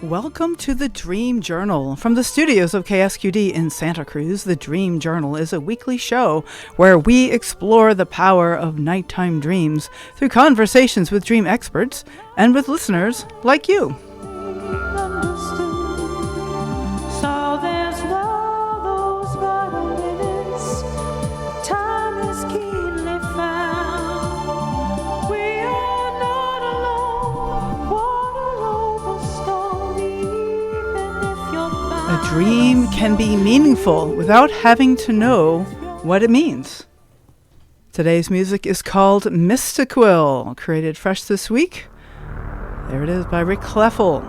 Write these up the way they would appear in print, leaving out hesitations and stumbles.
Welcome to the Dream Journal. From the studios of KSQD in Santa Cruz, the Dream Journal is a weekly show where we explore the power of nighttime dreams through conversations with dream experts and with listeners like you. A dream can be meaningful without having to know what it means. Today's music is called Mystical, created fresh this week. There it is by Rick Kleffel.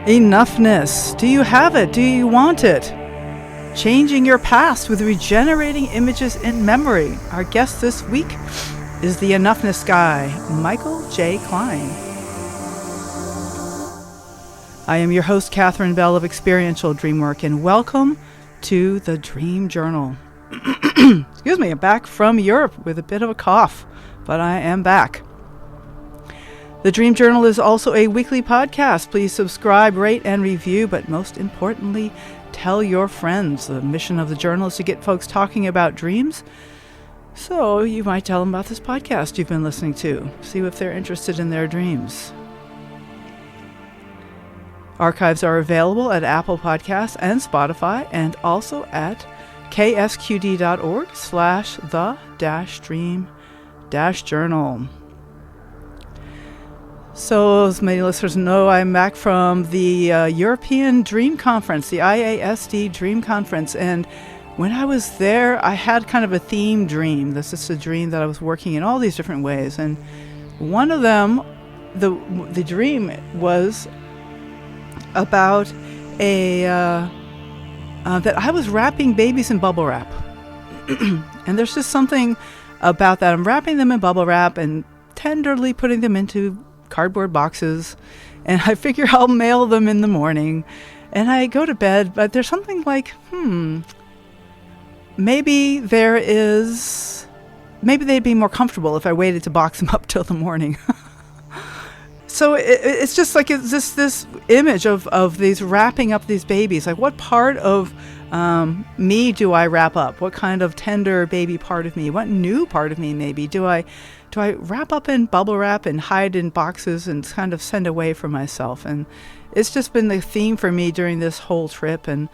Enoughness. Do you have it? Do you want it? Changing your past with regenerating images in memory. Our guest this week is the Enoughness Guy, Michael J Kline. I am your host, Catherine Bell of Experiential Dreamwork, and welcome to the Dream Journal. Excuse me, I'm back from Europe with a bit of a cough, but I am back. The Dream Journal is also a weekly podcast. Please subscribe, rate, and review, but most importantly, tell your friends. The mission of the journal is to get folks talking about dreams. So you might tell them about this podcast you've been listening to. See if they're interested in their dreams. Archives are available at Apple Podcasts and Spotify, and also at ksqd.org/the-dream-journal. So, as many listeners know, I'm back from the European Dream Conference, the IASD Dream Conference, and when I was there, I had kind of a theme dream. This is a dream that I was working in all these different ways. And one of them, the dream was about that I was wrapping babies in bubble wrap. And there's just something about that. I'm wrapping them in bubble wrap and tenderly putting them into cardboard boxes. And I figure I'll mail them in the morning. And I go to bed, but there's something like, maybe they'd be more comfortable if I waited to box them up till the morning. So it's just like it's this image of these wrapping up these babies. Like, what part of me do I wrap up? What kind of tender baby part of me? What new part of me maybe? Do I wrap up in bubble wrap and hide in boxes and kind of send away from myself? And it's just been the theme for me during this whole trip. And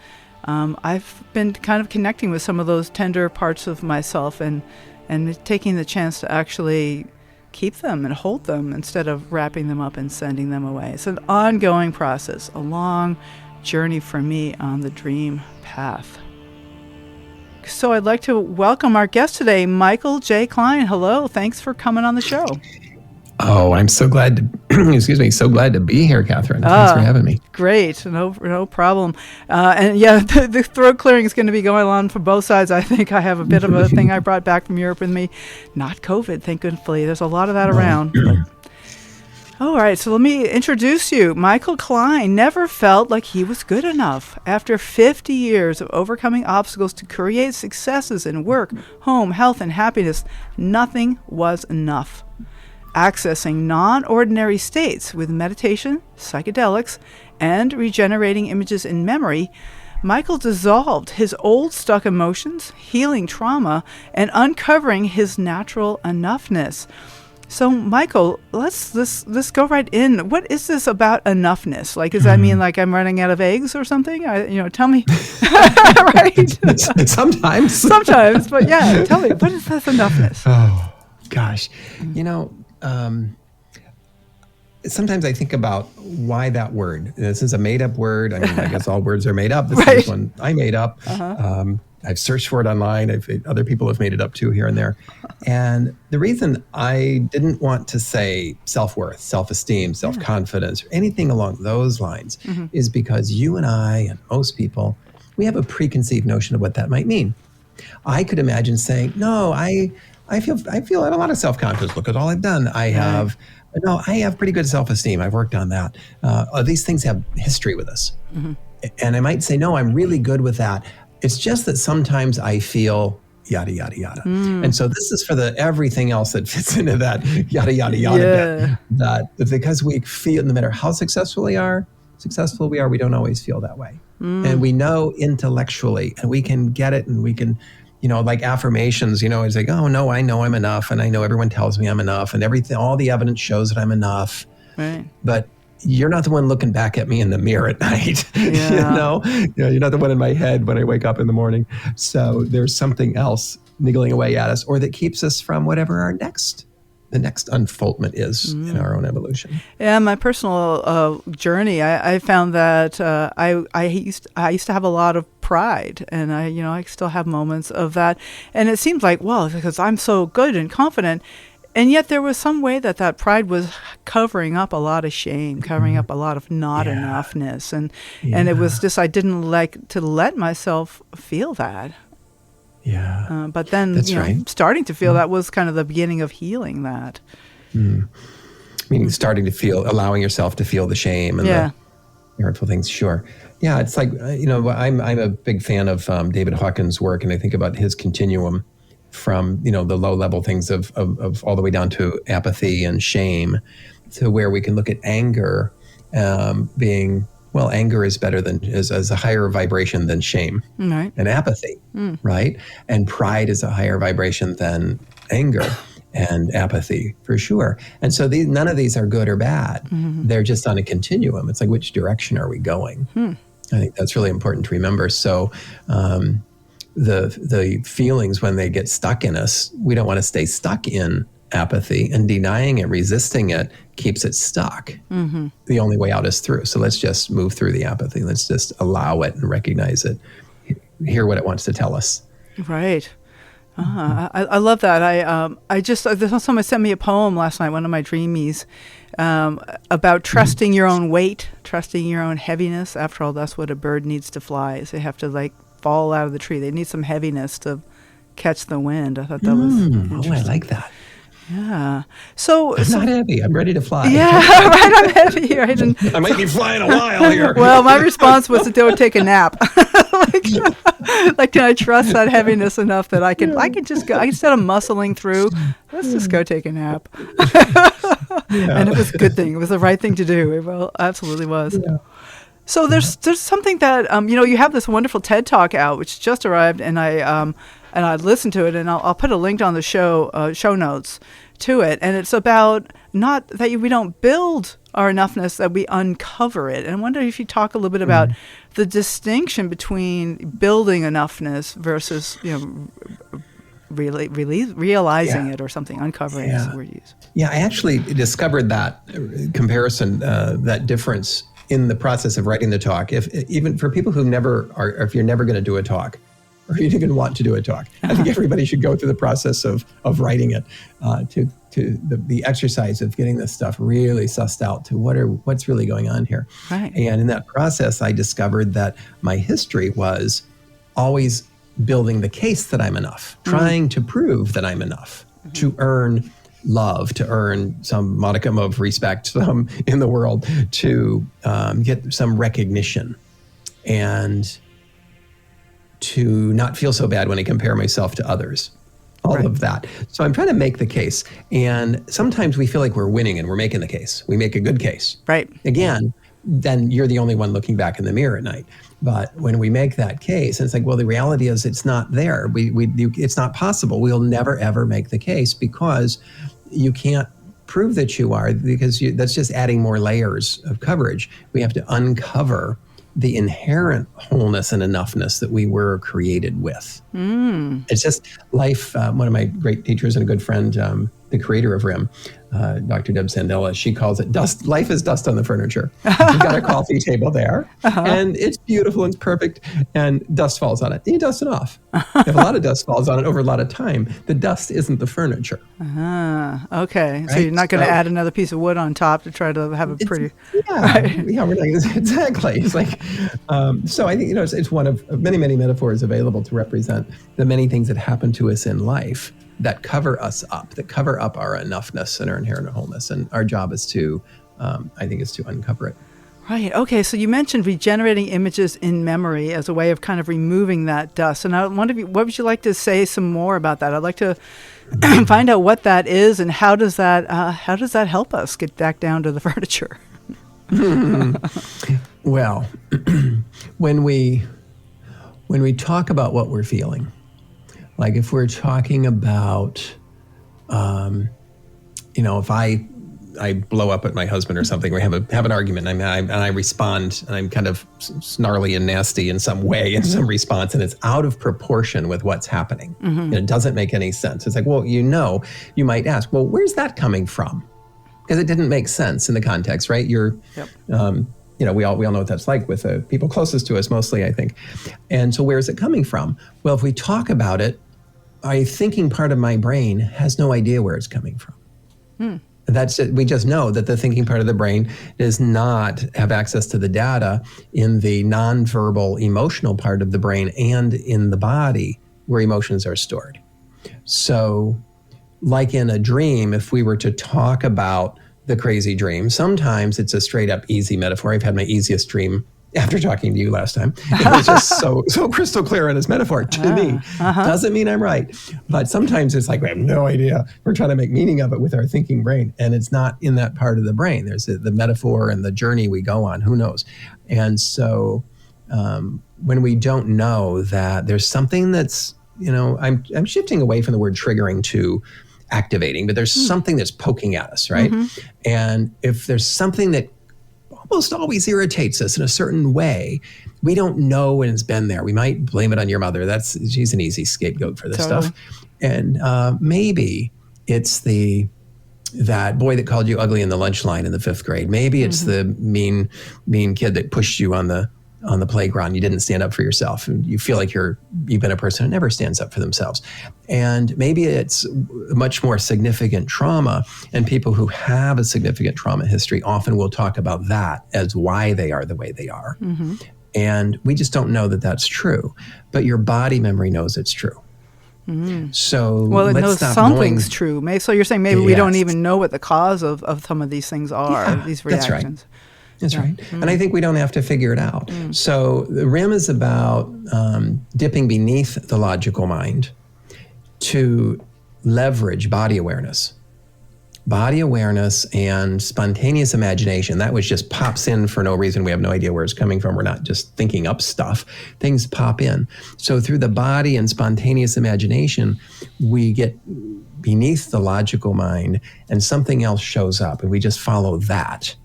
I've been kind of connecting with some of those tender parts of myself and taking the chance to actually keep them and hold them instead of wrapping them up and sending them away. It's an ongoing process, a long journey for me on the dream path. So I'd like to welcome our guest today, Michael J Kline. Hello, thanks for coming on the show. Oh, I'm so glad to, so glad to be here, Catherine. Thanks for having me. Great. No problem. And yeah, the throat clearing is going to be going on for both sides. I think I have a bit of a thing I brought back from Europe with me. Not COVID, thankfully. There's a lot of that around. All right, so let me introduce you. Michael Kline never felt like he was good enough. After 50 years of overcoming obstacles to create successes in work, home, health, and happiness, nothing was enough. Accessing non-ordinary states with meditation, psychedelics, and regenerating images in memory, Michael dissolved his old stuck emotions, healing trauma, and uncovering his natural enoughness. So, Michael, let's go right in. What is this about enoughness? Like, does that mean like I'm running out of eggs or something? Tell me. Right? Sometimes, but yeah, tell me, what is this enoughness? Oh, gosh. Sometimes I think about why that word. This is a made-up word. I mean, I guess all words are made up. This is one I made up. I've searched for it online. Other people have made it up too, here and there. And the reason I didn't want to say self-worth, self-esteem, self-confidence, or anything along those lines is because you and I and most people, we have a preconceived notion of what that might mean. I could imagine saying, no, I feel I have a lot of self-confidence. Look at all I've done. I have pretty good self-esteem. I've worked on that. These things have history with us. And I might say, no, I'm really good with that. It's just that sometimes I feel yada, yada, yada. And so this is for everything else that fits into that yada, yada, yada bit. That because we feel, no matter how successful we are, we don't always feel that way. And we know intellectually, and we can get it, and we can, like affirmations, it's like, oh no, I know I'm enough, and I know everyone tells me I'm enough, and everything, all the evidence shows that I'm enough. Right. But you're not the one looking back at me in the mirror at night. Yeah. You're not the one in my head when I wake up in the morning. So there's something else niggling away at us, or that keeps us from whatever the next unfoldment is in our own evolution. Yeah, my personal journey, I found that I used to have a lot of pride, and I still have moments of that. And it seems like, well, because I'm so good and confident, and yet there was some way that pride was covering up a lot of shame, covering up a lot of not enoughness, and it was just, I didn't like to let myself feel that. Yeah. But then, starting to feel that was kind of the beginning of healing that. Meaning starting to feel, allowing yourself to feel the shame and the hurtful things. Sure. Yeah. It's like, I'm a big fan of David Hawkins' work, and I think about his continuum from, the low level things of all the way down to apathy and shame, to where we can look at anger being, well, anger is better than, is a higher vibration than shame and apathy, right? And pride is a higher vibration than anger and apathy, for sure. And so none of these are good or bad. They're just on a continuum. It's like, which direction are we going? I think that's really important to remember. So the feelings, when they get stuck in us, we don't want to stay stuck in apathy, and denying it, resisting it, keeps it stuck. The only way out is through. So let's just move through the apathy. Let's just allow it and recognize it, hear what it wants to tell us. Right. I love that. Someone sent me a poem last night, one of my dreamies, about trusting your own weight, trusting your own heaviness. After all, that's what a bird needs to fly, is they have to fall out of the tree. They need some heaviness to catch the wind. I thought that was interesting. I like that. Yeah. So I'm not heavy. I'm ready to fly. Yeah, right. I'm heavy here. I might be flying a while here. Well, my response was to go take a nap. Can I trust that heaviness enough that I can just go, instead of muscling through, let's just go take a nap. And it was a good thing. It was the right thing to do. It absolutely was. Yeah. So there's something that you have this wonderful TED Talk out, which just arrived, and I listened to it, and I'll put a link on the show notes to it. And it's about not that we don't build our enoughness, that we uncover it. And I wonder if you talk a little bit about the distinction between building enoughness versus really realizing it, or something. Uncovering is the word you use. Yeah, I actually discovered that comparison, that difference, in the process of writing the talk. Even for people who if you're never going to do a talk, or you even want to do a talk, I think everybody should go through the process of writing it, to the exercise of getting this stuff really sussed out to what's really going on here. Right. And in that process, I discovered that my history was always building the case that I'm enough, trying to prove that I'm enough, to earn love, to earn some modicum of respect in the world, to get some recognition, and to not feel so bad when I compare myself to others. All of that. So I'm trying to make the case. And sometimes we feel like we're winning and we're making the case. We make a good case. Right. Again, then you're the only one looking back in the mirror at night. But when we make that case, and it's like, well, the reality is it's not there. It's not possible. We'll never, ever make the case, because you can't prove that you are, because that's just adding more layers of coverage. We have to uncover the inherent wholeness and enoughness that we were created with. It's just life. One of my great teachers and a good friend, the creator of RIM, Dr. Deborah Sandella, she calls it dust. Life is dust on the furniture. You've got a coffee table there, and it's beautiful and it's perfect, and dust falls on it. And you dust it off. If a lot of dust falls on it over a lot of time, the dust isn't the furniture. Okay. Right? So you're not going to add another piece of wood on top to try to have a pretty... Yeah, we're not, exactly. It's like, so I think, it's one of many, many metaphors available to represent the many things that happen to us in life that cover us up, that cover up our enoughness and our inherent wholeness. And our job is to, I think, is to uncover it. Right. Okay. So you mentioned regenerating images in memory as a way of kind of removing that dust. And I wonder, what would you like to say some more about that? I'd like to find out what that is and how does that help us get back down to the furniture? Well, when we talk about what we're feeling, like if we're talking about, if I blow up at my husband or something, we have an argument, and I respond, and I'm kind of snarly and nasty in some way, in some response, and it's out of proportion with what's happening. And it doesn't make any sense. It's like, well, you might ask, well, where's that coming from? Because it didn't make sense in the context, right? Yep. We all know what that's like with the people closest to us, mostly, I think. And so where's it coming from? Well, if we talk about it, a thinking part of my brain has no idea where it's coming from. That's it. We just know that the thinking part of the brain does not have access to the data in the nonverbal emotional part of the brain and in the body where emotions are stored. So like in a dream, if we were to talk about the crazy dream, sometimes it's a straight up easy metaphor. I've had my easiest dream after talking to you last time. It was just so crystal clear on his metaphor to me. Doesn't mean I'm right. But sometimes it's like, we have no idea. We're trying to make meaning of it with our thinking brain. And it's not in that part of the brain. There's the metaphor and the journey we go on. Who knows? And so when we don't know that there's something that's, I'm shifting away from the word triggering to activating, but there's something that's poking at us, right? And if there's something that almost always irritates us in a certain way, we don't know when it's been there. We might blame it on your mother. She's an easy scapegoat for this stuff. And maybe it's that boy that called you ugly in the lunch line in the 5th grade. Maybe it's the mean kid that pushed you on the playground. You didn't stand up for yourself, and you feel like you've been a person who never stands up for themselves. And maybe it's a much more significant trauma, and people who have a significant trauma history often will talk about that as why they are the way they are. And we just don't know that that's true, but your body memory knows it's true. So it knows something's true. So you're saying maybe we don't even know what the cause of some of these things are, these reactions. That's right. And I think we don't have to figure it out. So the RIM is about dipping beneath the logical mind to leverage body awareness. Body awareness and spontaneous imagination, that which just pops in for no reason. We have no idea where it's coming from. We're not just thinking up stuff. Things pop in. So through the body and spontaneous imagination, we get beneath the logical mind and something else shows up, and we just follow that.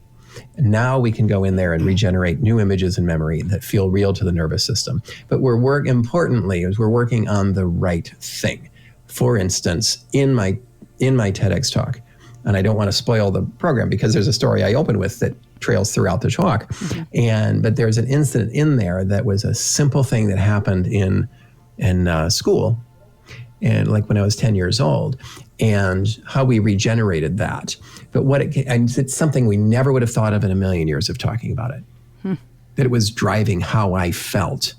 And now we can go in there and regenerate new images in memory that feel real to the nervous system. But importantly, we're working on the right thing. For instance, in my TEDx talk, and I don't want to spoil the program because there's a story I open with that trails throughout the talk. But there's an incident in there that was a simple thing that happened in school, and like when I was 10 years old, and how we regenerated that. But it's something we never would have thought of in a million years of talking about it. That it was driving how I felt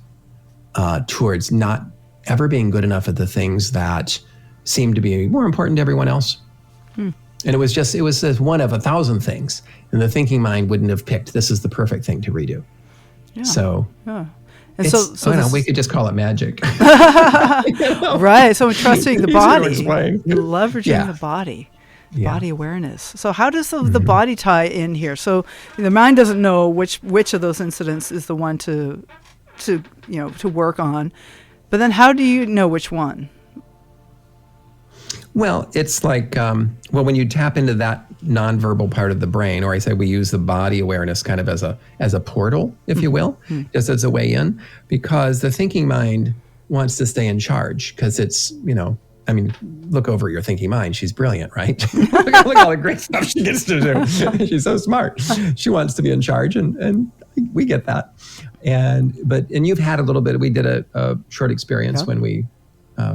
towards not ever being good enough at the things that seemed to be more important to everyone else. And it was just one of 1,000 things. And the thinking mind wouldn't have picked, this is the perfect thing to redo. And so we could just call it magic. Right. So trusting the body, leveraging the body. Body awareness. So how does the body tie in here? So the mind doesn't know which of those incidents is the one to work on, but then how do you know which one? Well, it's like when you tap into that nonverbal part of the brain, or I say we use the body awareness kind of as a portal, if you will, just as a way in, because the thinking mind wants to stay in charge because it's look over at your thinking mind. She's brilliant, right? look at all the great stuff she gets to do. She's so smart. She wants to be in charge, and we get that. And you've had a little bit. We did a short experience when we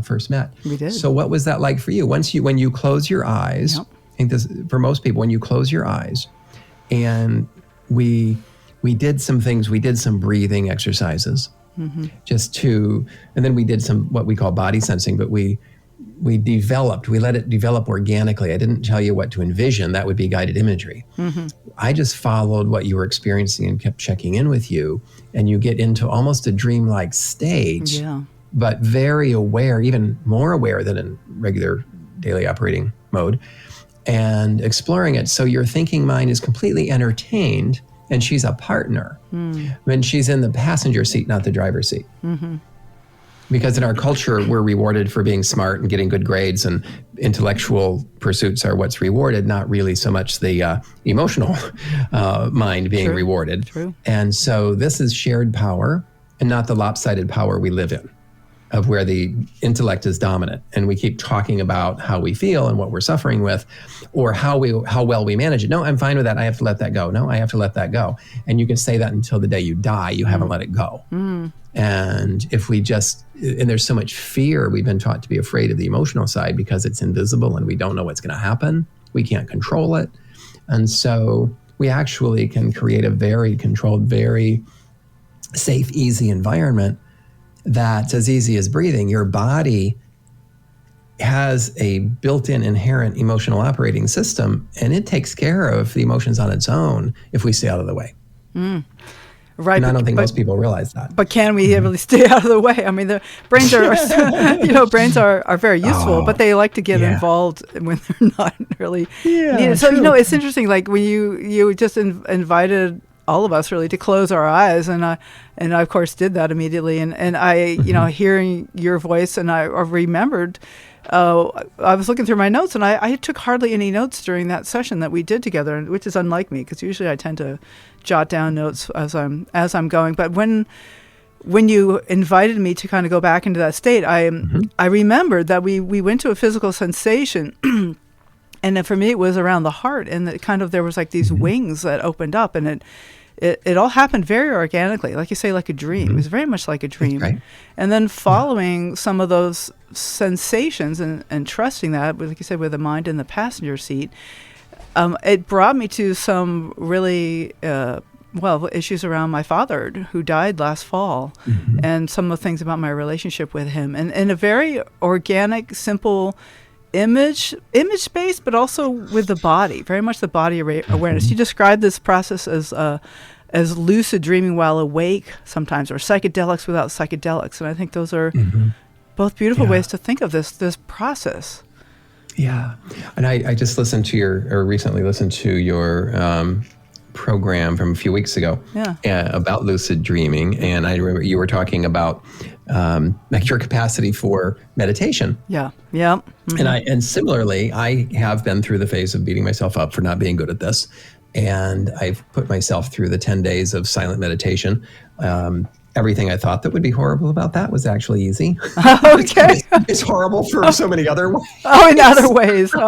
first met. We did. So what was that like for you? When you close your eyes, I think this for most people, when you close your eyes, and we did some things. We did some breathing exercises, and then we did some what we call body sensing, but we we let it develop organically. I didn't tell you what to envision. That would be guided imagery. I just followed what you were experiencing and kept checking in with you. And you get into almost a dreamlike stage, but very aware, even more aware than in regular daily operating mode, and exploring it. So your thinking mind is completely entertained, and she's a partner. When she's in the passenger seat, not the driver's seat. Because in our culture, we're rewarded for being smart and getting good grades, and intellectual pursuits are what's rewarded, not really so much the emotional mind being rewarded. And so this is shared power and not the lopsided power we live in, of where the intellect is dominant. And we keep talking about how we feel and what we're suffering with, or how well we manage it. No, I'm fine with that. I have to let that go. No, I have to let that go. And you can say that until the day you die, you haven't let it go. And if we just, and there's so much fear, we've been taught to be afraid of the emotional side because it's invisible and we don't know what's going to happen. We can't control it. And so we actually can create a very controlled, very safe, easy environment that's as easy as breathing. Your body has a built-in inherent emotional operating system, and it takes care of the emotions on its own if we stay out of the way. Right, and I don't think most people realize that. But can we really stay out of the way? I mean, the brains are, brains are very useful, but they like to get involved when they're not really needed. So, it's interesting, like when you just invited all of us really to close our eyes, and I of course did that immediately, and I hearing your voice, and I remembered. I was looking through my notes, and I took hardly any notes during that session that we did together, which is unlike me, because usually I tend to jot down notes as I'm going. But when you invited me to kind of go back into that state, I remembered that we went to a physical sensation. And then for me, it was around the heart, and there was like these wings that opened up, and it all happened very organically, like you say, like a dream. It was very much like a dream. Right. And then following some of those sensations and trusting that, like you said, with the mind in the passenger seat, it brought me to some really issues around my father, who died last fall, and some of the things about my relationship with him, and in a very organic, simple image based, but also with the body, very much the body awareness. You describe this process as lucid dreaming while awake sometimes, or psychedelics without psychedelics, and I think those are both beautiful ways to think of this process. Yeah, and I just recently listened to your program from a few weeks ago about lucid dreaming, and I remember you were talking about your capacity for meditation. And similarly, I have been through the phase of beating myself up for not being good at this, and I've put myself through the 10 days of silent meditation. Everything I thought that would be horrible about that was actually easy. Okay. It's horrible for so many other ways. In other ways. And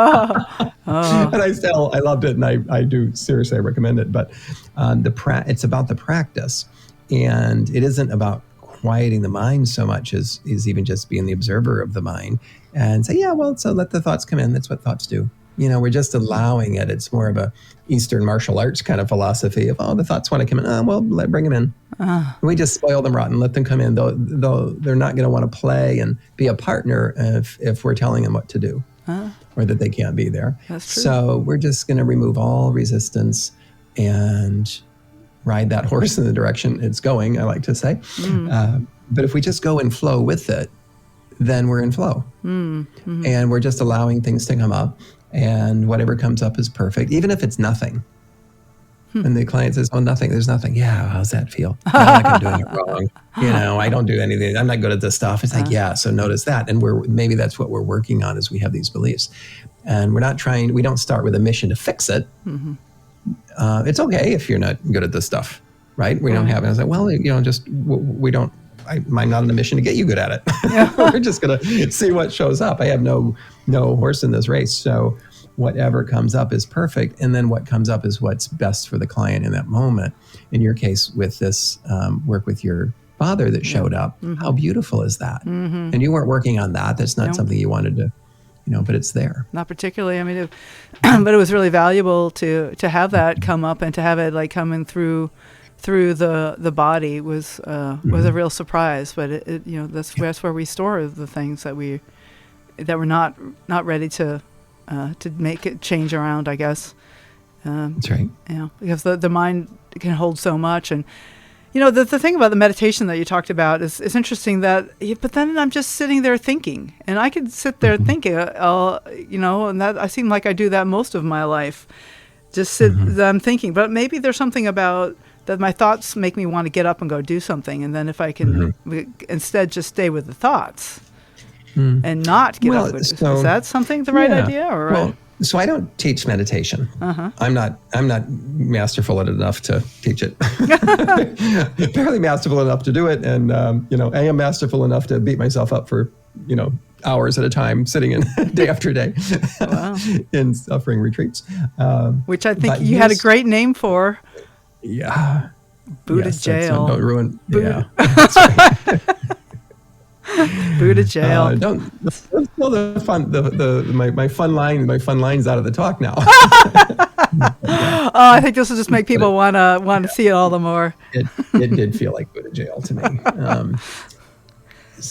I loved it, and I do seriously recommend it. But it's about the practice, and it isn't about quieting the mind so much as even just being the observer of the mind and say, so let the thoughts come in. That's what thoughts do. We're just allowing it. It's more of a Eastern martial arts kind of philosophy of, the thoughts want to come in. Bring them in. We just spoil them rotten, let them come in. They're not going to want to play and be a partner if we're telling them what to do or that they can't be there. That's true. So we're just going to remove all resistance and ride that horse in the direction it's going, I like to say. But if we just go and flow with it, then we're in flow. And we're just allowing things to come up, and whatever comes up is perfect, even if it's nothing. And the client says, nothing, there's nothing. Yeah, how's that feel? I feel like I'm doing it wrong. I don't do anything. I'm not good at this stuff. It's like, so notice that. And maybe that's what we're working on, is we have these beliefs. And we don't start with a mission to fix it. It's okay if you're not good at this stuff, right? We don't have it. I was like, I'm not on a mission to get you good at it. We're just going to see what shows up. I have no horse in this race. So whatever comes up is perfect. And then what comes up is what's best for the client in that moment. In your case, with this work with your father that showed up, how beautiful is that? And you weren't working on that. That's not something you wanted to, but it's there. Not particularly. I mean, but it was really valuable to have that come up, and to have it like coming through the body was a real surprise. But that's where we store the things that we that we're not ready to make it change around, I guess. That's right. Yeah, because the mind can hold so much. And the thing about the meditation that you talked about is interesting. But then I'm just sitting there thinking, and I could sit there thinking, and that I seem like I do that most of my life. Just sit, I'm thinking, but maybe there's something about that. My thoughts make me want to get up and go do something, and then if I can instead just stay with the thoughts and not get up, is that something the right idea? Or well, so I don't teach meditation. I'm not masterful at it enough to teach it. Barely masterful enough to do it, and I am masterful enough to beat myself up for hours at a time, sitting in day after day in suffering retreats. Which I think you had a great name for. Yeah. Buddha jail. Don't ruin. Buddha. Yeah. That's right. Buddha jail. Don't steal the fun. My fun line's out of the talk now. I think this will just make people want to see it all the more. It did feel like Buddha jail to me.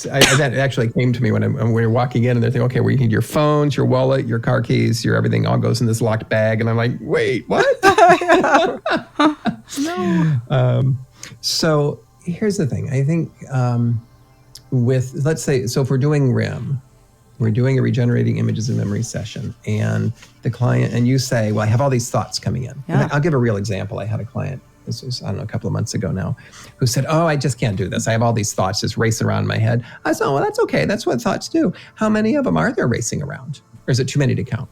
That actually came to me when we're walking in, and they're thinking, okay, well, you need your phones, your wallet, your car keys, your everything all goes in this locked bag, and I'm like, wait, what? No. So here's the thing. I think let's say, so if we're doing REM, we're doing a regenerating images and memory session, and the client, and you say, well, I have all these thoughts coming in. Yeah. I'll give a real example. I had a client, this was, a couple of months ago now, who said, oh, I just can't do this. I have all these thoughts just racing around in my head. I said, oh, well, that's okay. That's what thoughts do. How many of them are there racing around? Or is it too many to count?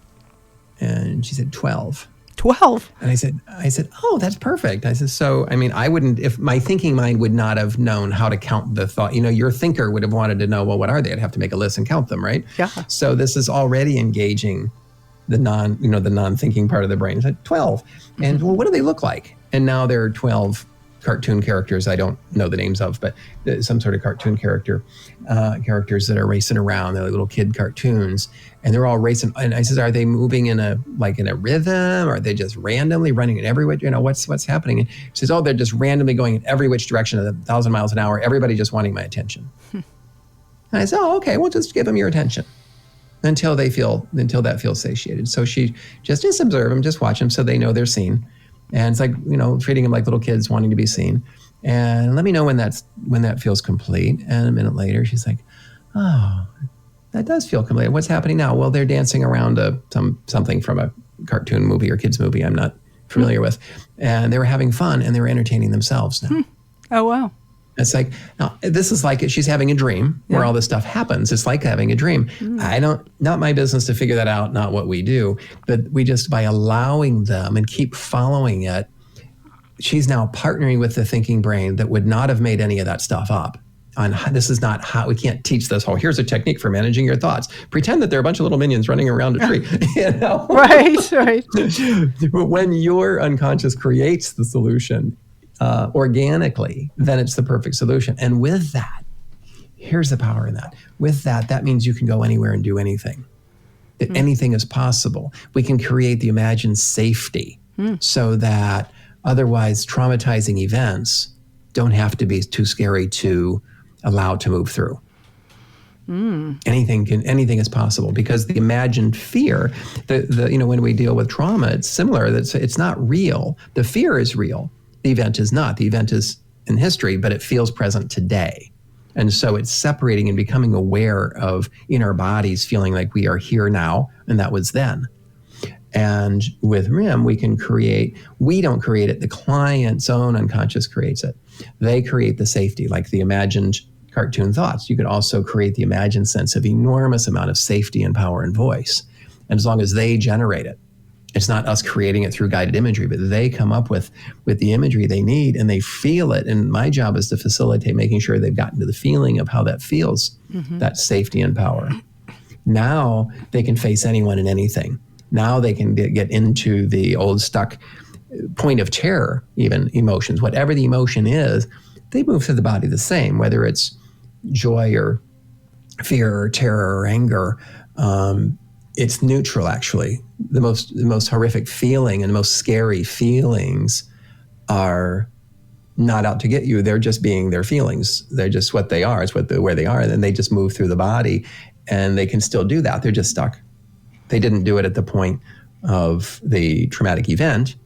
And she said, 12. 12? And I said, oh, that's perfect. I said, so, I mean, I wouldn't, if my thinking mind would not have known how to count the thought, your thinker would have wanted to know, well, what are they? I'd have to make a list and count them, right? Yeah. So this is already engaging the non-thinking part of the brain. It's like 12. And well, what do they look like? And now there are 12 cartoon characters I don't know the names of, but some sort of cartoon characters that are racing around. They're like little kid cartoons, and they're all racing. And I said, are they moving in a rhythm? Or are they just randomly running in every which? What's happening? And she says, oh, they're just randomly going in every which direction at 1,000 miles an hour. Everybody just wanting my attention. And I said, oh, okay, well, just give them your attention until that feels satiated. So she just observe them, just watch them, so they know they're seen. And it's like, treating them like little kids wanting to be seen. And let me know when that feels complete. And a minute later, she's like, oh, that does feel complete. What's happening now? Well, they're dancing around something from a cartoon movie or kids movie I'm not familiar with. And they were having fun, and they were entertaining themselves now. Oh, wow. It's like, now, this is like she's having a dream where all this stuff happens. It's like having a dream. Not my business to figure that out, not what we do, but we just, by allowing them and keep following it, she's now partnering with the thinking brain that would not have made any of that stuff up. This is not how, we can't teach this whole, here's a technique for managing your thoughts. Pretend that there are a bunch of little minions running around a tree. Right. But when your unconscious creates the solution, organically, then it's the perfect solution. And with that, here's the power in that. With that means you can go anywhere and do anything. That anything is possible. We can create the imagined safety so that otherwise traumatizing events don't have to be too scary to allow to move through. Anything is possible, because the imagined fear, when we deal with trauma, it's similar. It's not real. The fear is real. The event is not. The event is in history, but it feels present today. And so it's separating and becoming aware of, in our bodies, feeling like we are here now, and that was then. And with REM, we don't create it, the client's own unconscious creates it. They create the safety, like the imagined cartoon thoughts. You could also create the imagined sense of enormous amount of safety and power and voice. And as long as they generate it, it's not us creating it through guided imagery, but they come up with the imagery they need, and they feel it. And my job is to facilitate making sure they've gotten to the feeling of how that feels, that safety and power. Now they can face anyone and anything. Now they can get into the old stuck point of terror, even emotions. Whatever the emotion is, they move through the body the same, whether it's joy or fear or terror or anger. It's neutral, actually. The most horrific feeling and the most scary feelings are not out to get you. They're just being their feelings. They're just what they are. It's where they are. And then they just move through the body. and they can still do that. They're just stuck. They didn't do it at the point of the traumatic event,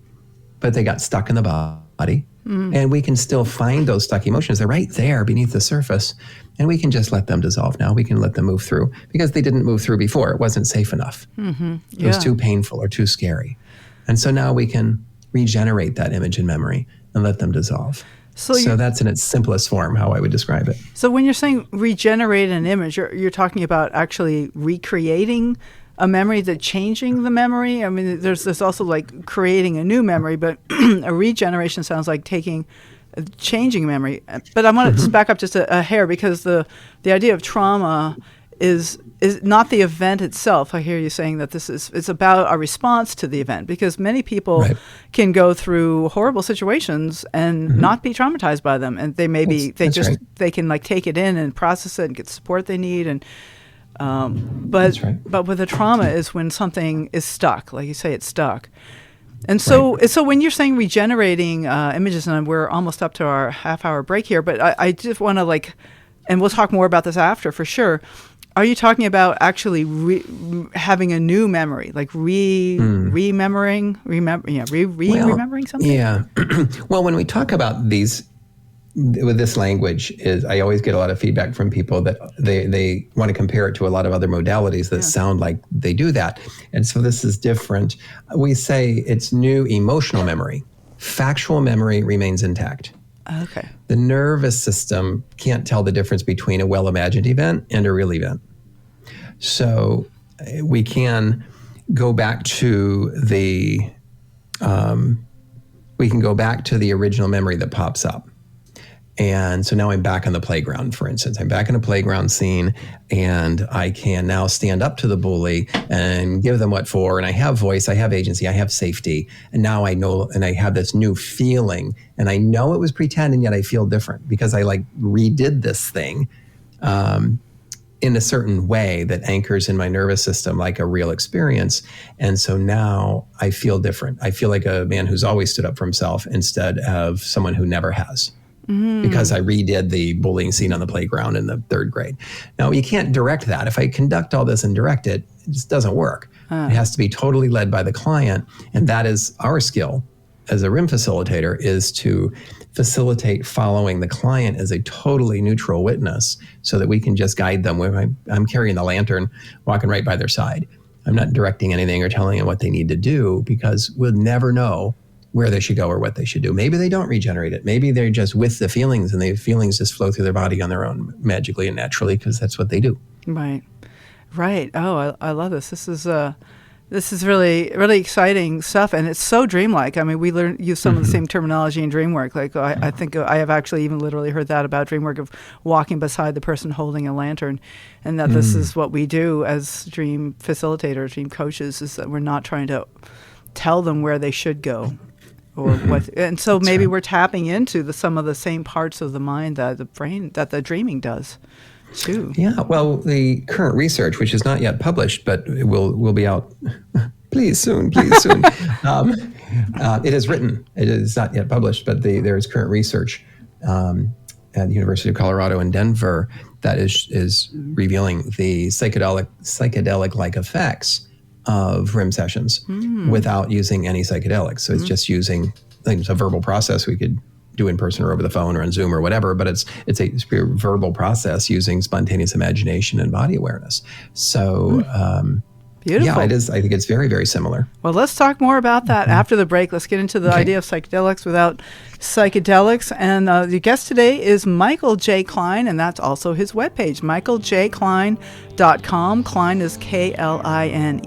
but they got stuck in the body. And we can still find those stuck emotions. They're right there beneath the surface. And we can just let them dissolve now. We can let them move through because they didn't move through before. It wasn't safe enough. It was too painful or too scary. And so now we can regenerate that image and memory and let them dissolve. So that's in its simplest form how I would describe it. So when you're saying regenerate an image, you're talking about actually recreating a memory, that changing the memory? I mean, there's this also like creating a new memory, but a regeneration sounds like changing memory. But I want to just back up just a hair, because the idea of trauma is not the event itself. I hear you saying that it's about our response to the event, because many people can go through horrible situations and not be traumatized by them, and they can like take it in and process it and get the support they need. And but with a trauma is when something is stuck, like you say, it's stuck. And so when you're saying regenerating images, and we're almost up to our half-hour break here, but I just want to and we'll talk more about this after for sure. Are you talking about actually having a new memory, like remembering something? Yeah. Well, when we talk about these with this language, I always get a lot of feedback from people that they want to compare it to a lot of other modalities that sound like they do that. And so this is different. We say it's new emotional memory. Factual memory remains intact. Okay. The nervous system can't tell the difference between a well-imagined event and a real event. So we can go back to the original memory that pops up. And so now I'm back on the playground, for instance. I'm back in a playground scene, and I can now stand up to the bully and give them what for. And I have voice, I have agency, I have safety. And now I know, and I have this new feeling. And I know it was pretend, and yet I feel different because I redid this thing in a certain way that anchors in my nervous system like a real experience. And so now I feel different. I feel like a man who's always stood up for himself instead of someone who never has. Because I redid the bullying scene on the playground in the third grade. Now, you can't direct that. If I conduct all this and direct it, it just doesn't work. It has to be totally led by the client. And that is our skill as a RIM facilitator, is to facilitate following the client as a totally neutral witness so that we can just guide them. I'm carrying the lantern, walking right by their side. I'm not directing anything or telling them what they need to do, because we'll never know where they should go or what they should do. Maybe they don't regenerate it. Maybe they're just with the feelings, and the feelings just flow through their body on their own magically and naturally, because that's what they do. Right. Oh, I love this. This is really, really exciting stuff, and it's so dreamlike. I mean, we use some of the same terminology in Dreamwork. Like I think I have actually even literally heard that about Dreamwork, of walking beside the person holding a lantern, and that this is what we do as dream facilitators, dream coaches, is that we're not trying to tell them where they should go. Or what, and so maybe we're tapping into some of the same parts of the mind that the brain, that the dreaming does too. Yeah, well, the current research, which is not yet published, but it will be out please soon. It is written. It is not yet published, but there is current research at the University of Colorado in Denver that is revealing the psychedelic-like effects of RIM sessions without using any psychedelics. So it's just using a verbal process we could do in person or over the phone or on Zoom or whatever, but it's a verbal process using spontaneous imagination and body awareness. So beautiful. Yeah, it is. I think it's very, very similar. Well, let's talk more about that after the break. Let's get into the idea of psychedelics without psychedelics. And the guest today is Michael J Kline, and that's also his webpage, michaeljkline.com. Kline is Kline,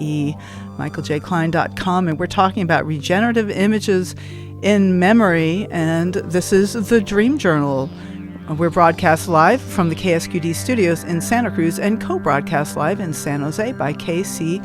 michaeljkline.com. And we're talking about regenerative images in memory, and this is the Dream Journal. We're broadcast live from the KSQD studios in Santa Cruz and co-broadcast live in San Jose by KCXU.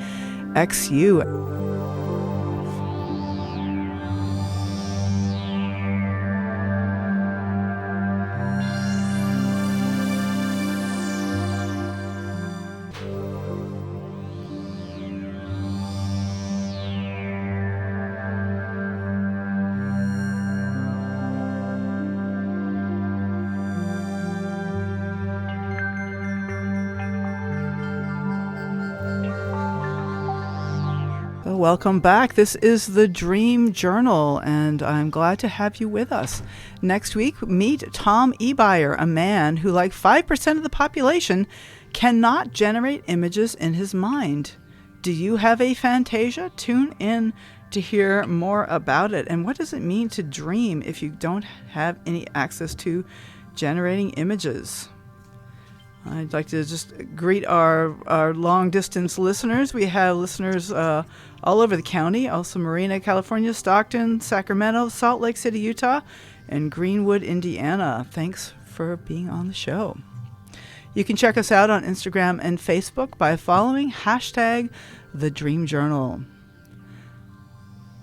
welcome back. This is the Dream Journal, and I'm glad to have you with us. Next week, meet Tom Ebeyer, a man who, like 5% of the population, cannot generate images in his mind. Do you have a fantasia? Tune in to hear more about it. And what does it mean to dream if you don't have any access to generating images? I'd like to just greet our long-distance listeners. We have listeners all over the county, also Marina, California, Stockton, Sacramento, Salt Lake City, Utah, and Greenwood, Indiana. Thanks for being on the show. You can check us out on Instagram and Facebook by following #TheDreamJournal.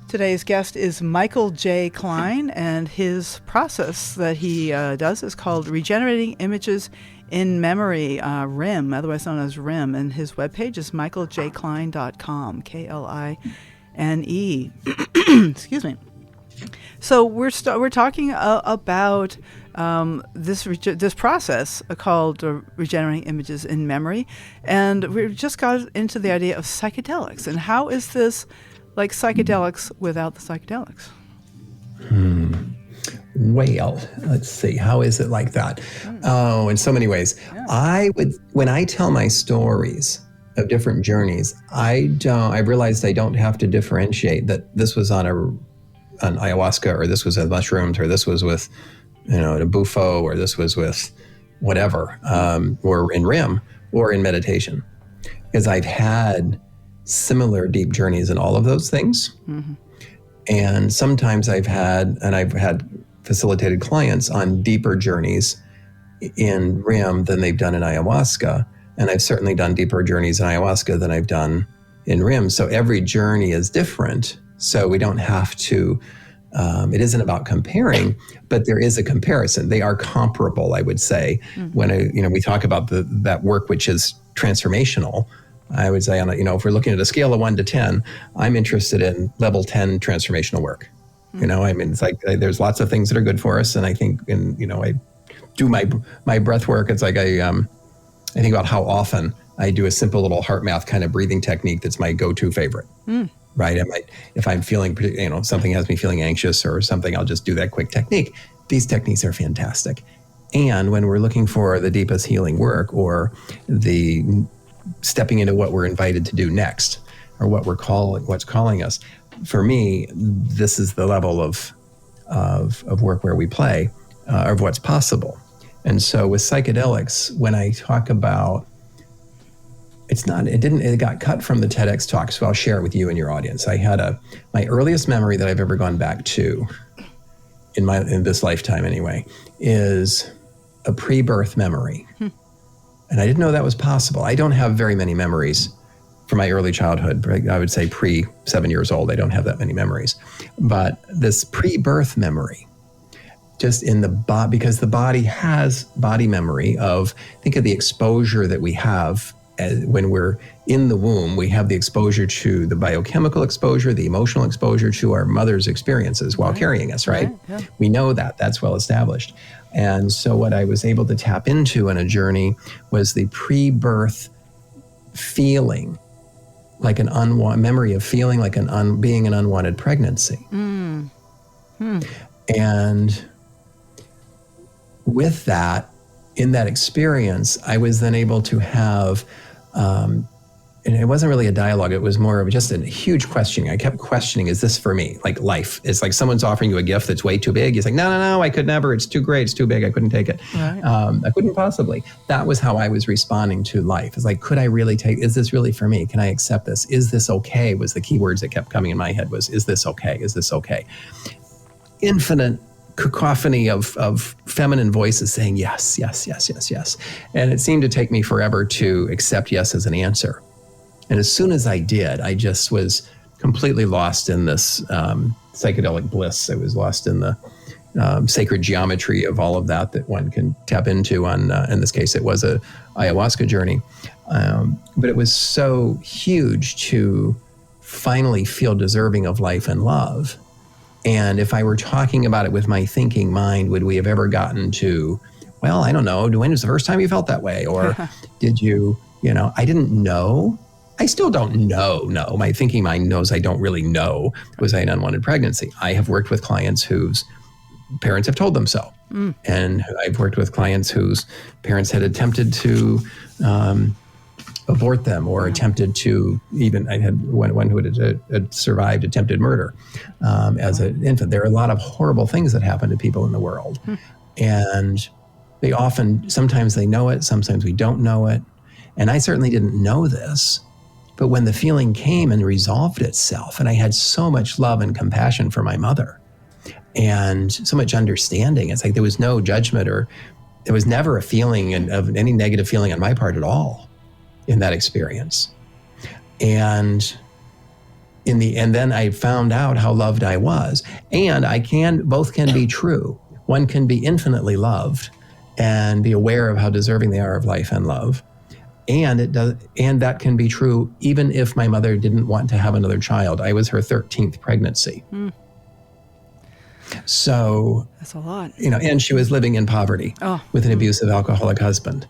Today's guest is Michael J. Kline, and his process that he does is called Regenerating Images in Memory, RIM, otherwise known as RIM, and his webpage is michaeljkline.com, Kline. Excuse me. So we're talking about this process called regenerating images in memory, and we just got into the idea of psychedelics, and how is this like psychedelics without the psychedelics? Well, let's see. How is it like that? Oh, in so many ways. Yeah. When I tell my stories of different journeys, I realized I don't have to differentiate that this was on ayahuasca, or this was on mushrooms, or this was with, a bufo, or this was with whatever, or in RIM, or in meditation. Because I've had similar deep journeys in all of those things. Mm-hmm. And sometimes I've had facilitated clients on deeper journeys in RIM than they've done in ayahuasca. And I've certainly done deeper journeys in ayahuasca than I've done in RIM. So every journey is different. So we don't have to, it isn't about comparing, but there is a comparison. They are comparable, I would say. Mm-hmm. When we talk about that work, which is transformational, I would say, if we're looking at a scale of 1 to 10, I'm interested in level 10 transformational work. It's like there's lots of things that are good for us, and I think, I do my breath work. It's like I think about how often I do a simple little heart math kind of breathing technique that's my go-to favorite. Right? If I'm feeling, something has me feeling anxious or something, I'll just do that quick technique. These techniques are fantastic, and when we're looking for the deepest healing work, or the stepping into what we're invited to do next, or what's calling us. For me, this is the level of work where we play, of what's possible. And so with psychedelics, when I talk about, it got cut from the TEDx talk, so I'll share it with you and your audience. I had my earliest memory that I've ever gone back to in this lifetime anyway, is a pre-birth memory. And I didn't know that was possible. I don't have very many memories from my early childhood. I would say pre-7 years old, I don't have that many memories. But this pre-birth memory, just in the body, because the body has body memory think of the exposure that we have when we're in the womb. We have the exposure to the biochemical exposure, the emotional exposure to our mother's experiences while carrying us, right? Yeah. We know that. That's well established. And so what I was able to tap into in a journey was the pre-birth feeling, like an memory of feeling like being an unwanted pregnancy. And with that, in that experience, I was then able to have, and it wasn't really a dialogue, it was more of just a huge questioning. I kept questioning, is this for me? Like life. It's like someone's offering you a gift that's way too big. It's like, no, I could never. It's too great. It's too big. I couldn't take it. Right. I couldn't possibly. That was how I was responding to life. It's like, could I really is this really for me? Can I accept this? Is this okay? Was the key words that kept coming in my head was, is this okay? Is this okay? Infinite cacophony of feminine voices saying yes, yes, yes, yes, yes. And it seemed to take me forever to accept yes as an answer. And as soon as I did, I just was completely lost in this psychedelic bliss. I was lost in the sacred geometry of all of that one can tap into on, in this case, it was a ayahuasca journey. But it was so huge to finally feel deserving of life and love. And if I were talking about it with my thinking mind, would we have ever gotten to, I don't know, when was the first time you felt that way? Or did you, I didn't know I still don't know. No, my thinking mind knows I don't really know was I an unwanted pregnancy. I have worked with clients whose parents have told them so. And I've worked with clients whose parents had attempted to abort them or attempted to even, I had one who had survived attempted murder as an infant. There are a lot of horrible things that happen to people in the world. And they often, sometimes they know it, sometimes we don't know it. And I certainly didn't know this, but when the feeling came and resolved itself, and I had so much love and compassion for my mother and so much understanding, it's like there was no judgment, or there was never a feeling of any negative feeling on my part at all in that experience. And then I found out how loved I was. And both can be true. One can be infinitely loved and be aware of how deserving they are of life and love. And that can be true even if my mother didn't want to have another child. I was her 13th pregnancy. So that's a lot. And she was living in poverty with an abusive alcoholic husband.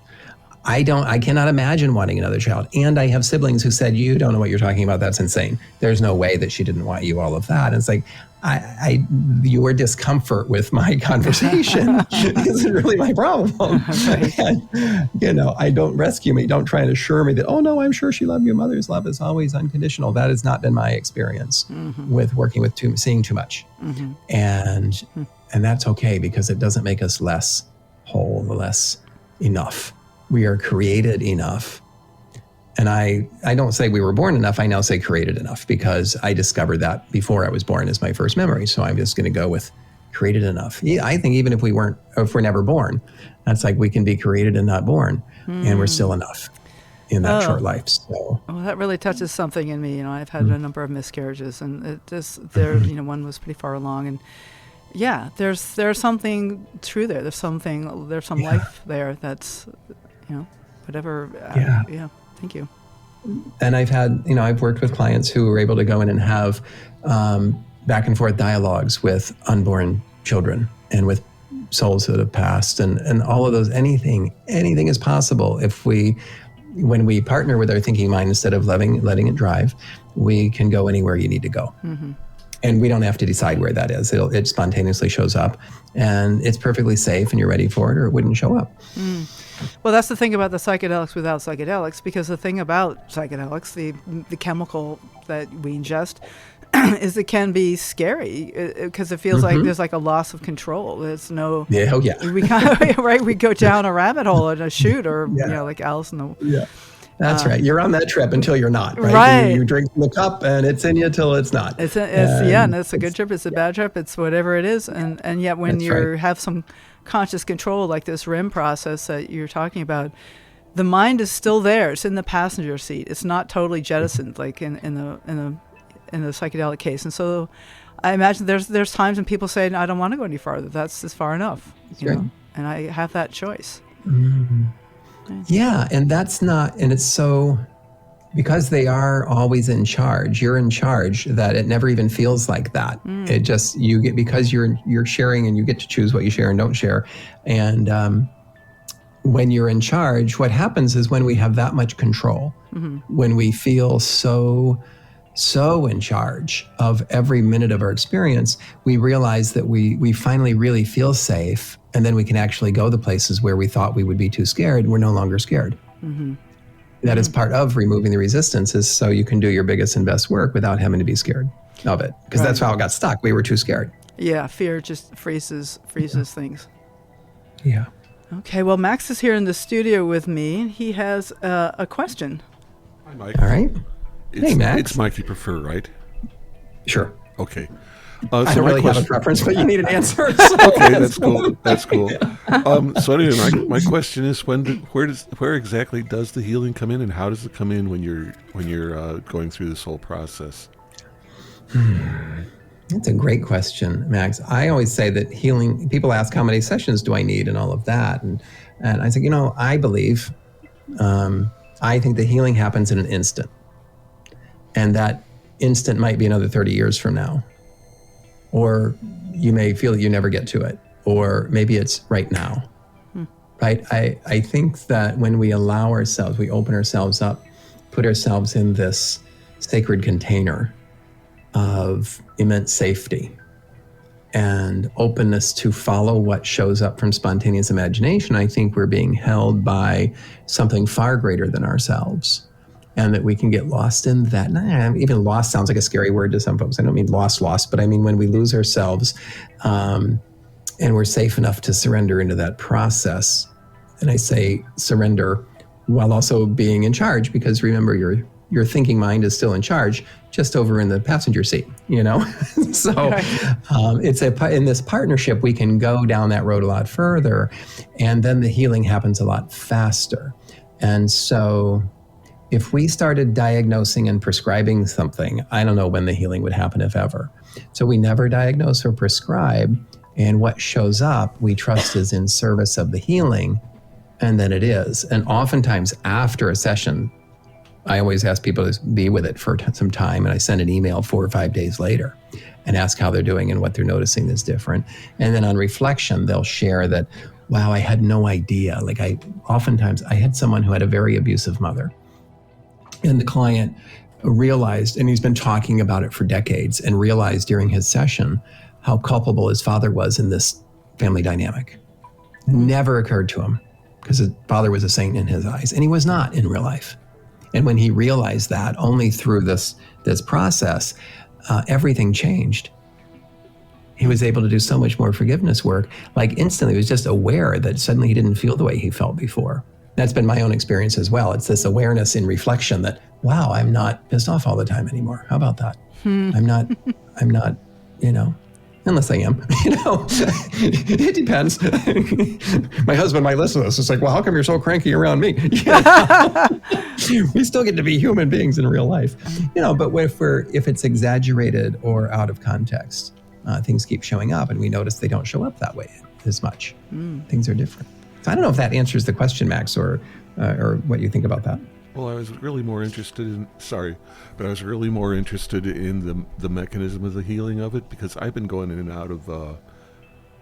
I cannot imagine wanting another child. And I have siblings who said, you don't know what you're talking about. That's insane. There's no way that she didn't want you, all of that. And it's like, your discomfort with my conversation isn't really my problem. And, I don't rescue me. Don't try and assure me that, oh no, I'm sure she loved you. Mother's love is always unconditional. That has not been my experience with working with seeing too much. And that's okay, because it doesn't make us less whole, less enough. We are created enough. And I don't say we were born enough. I now say created enough, because I discovered that before I was born as my first memory. So I'm just going to go with created enough. Yeah, I think even if we're never born, that's like we can be created and not born, and we're still enough in that short life. So well, that really touches something in me. I've had a number of miscarriages, and one was pretty far along, and yeah, there's something true there. There's some life there that's, whatever. Yeah. Thank you. And I've worked with clients who were able to go in and have back and forth dialogues with unborn children and with souls that have passed, and all of those. Anything is possible when we partner with our thinking mind instead of letting it drive. We can go anywhere you need to go. And we don't have to decide where that is. It spontaneously shows up, and it's perfectly safe, and you're ready for it, or it wouldn't show up. Well, that's the thing about the psychedelics without psychedelics, because the thing about psychedelics, the chemical that we ingest, is it can be scary, because it feels like there's like a loss of control. There's no... Yeah, oh yeah. We go down a rabbit hole in a chute, or, like Alice in the... Yeah. That's right. You're on that trip until you're not, right? Right. You drink from the cup, and it's in you till it's not. And it's a good trip, it's a bad trip, it's whatever it is. And yet when you have some conscious control, like this REM process that you're talking about, the mind is still there. It's in the passenger seat. It's not totally jettisoned like in the psychedelic case. And so I imagine there's times when people say, I don't want to go any farther. That's just far enough. And I have that choice. Yeah, and it's so, because they are always in charge, you're in charge, that it never even feels like that. It just, because you're sharing, and you get to choose what you share and don't share. And when you're in charge, what happens is when we have that much control, when we feel so in charge of every minute of our experience, we realize that we finally really feel safe. And then we can actually go the places where we thought we would be too scared, and we're no longer scared. That is part of removing the resistance, is so you can do your biggest and best work without having to be scared of it. Because that's how it got stuck. We were too scared. Yeah, fear just freezes things. Yeah. Okay, well, Max is here in the studio with me. He has a question. Hi, Mike. All right. Hey, Max. It's Mike you prefer, right? Sure. Okay. I don't really have a preference, but you need an answer. Okay, that's cool. That's cool. So anyway, my question is, where exactly does the healing come in, and how does it come in when you're going through this whole process? That's a great question, Max. I always say that healing, people ask how many sessions do I need and all of that. And I say, I believe, I think the healing happens in an instant. And that instant might be another 30 years from now. Or you may feel that you never get to it. Or maybe it's right now. Right? I think that when we allow ourselves, we open ourselves up put ourselves in this sacred container of immense safety and openness to follow what shows up from spontaneous imagination, I think we're being held by something far greater than ourselves. And that we can get lost in that. Even lost sounds like a scary word to some folks. I don't mean lost, but I mean when we lose ourselves and we're safe enough to surrender into that process. And I say surrender while also being in charge, because remember, your thinking mind is still in charge, just over in the passenger seat, So in this partnership, we can go down that road a lot further, and then the healing happens a lot faster. And so if we started diagnosing and prescribing something, I don't know when the healing would happen, if ever. So we never diagnose or prescribe, and what shows up, we trust is in service of the healing, and then it is. And oftentimes after a session, I always ask people to be with it for some time, and I send an email 4 or 5 days later and ask how they're doing and what they're noticing is different. And then on reflection, they'll share that, wow, I had no idea. Like oftentimes I had someone who had a very abusive mother, and the client realized, and he's been talking about it for decades, and realized during his session how culpable his father was in this family dynamic. Never occurred to him, because his father was a saint in his eyes, and he was not in real life. And when he realized that, only through this process, everything changed. He was able to do so much more forgiveness work. Like instantly, he was just aware that suddenly he didn't feel the way he felt before. That's been my own experience as well. It's this awareness in reflection that, wow, I'm not pissed off all the time anymore. How about that? I'm not, unless I am, it depends. My husband might listen to this. It's like, well, how come you're so cranky around me? We still get to be human beings in real life, but if it's exaggerated or out of context, things keep showing up, and we notice they don't show up that way as much. Things are different. So I don't know if that answers the question, Max, or what you think about that. Well, I was really more interested in, the mechanism of the healing of it, because I've been going in and out of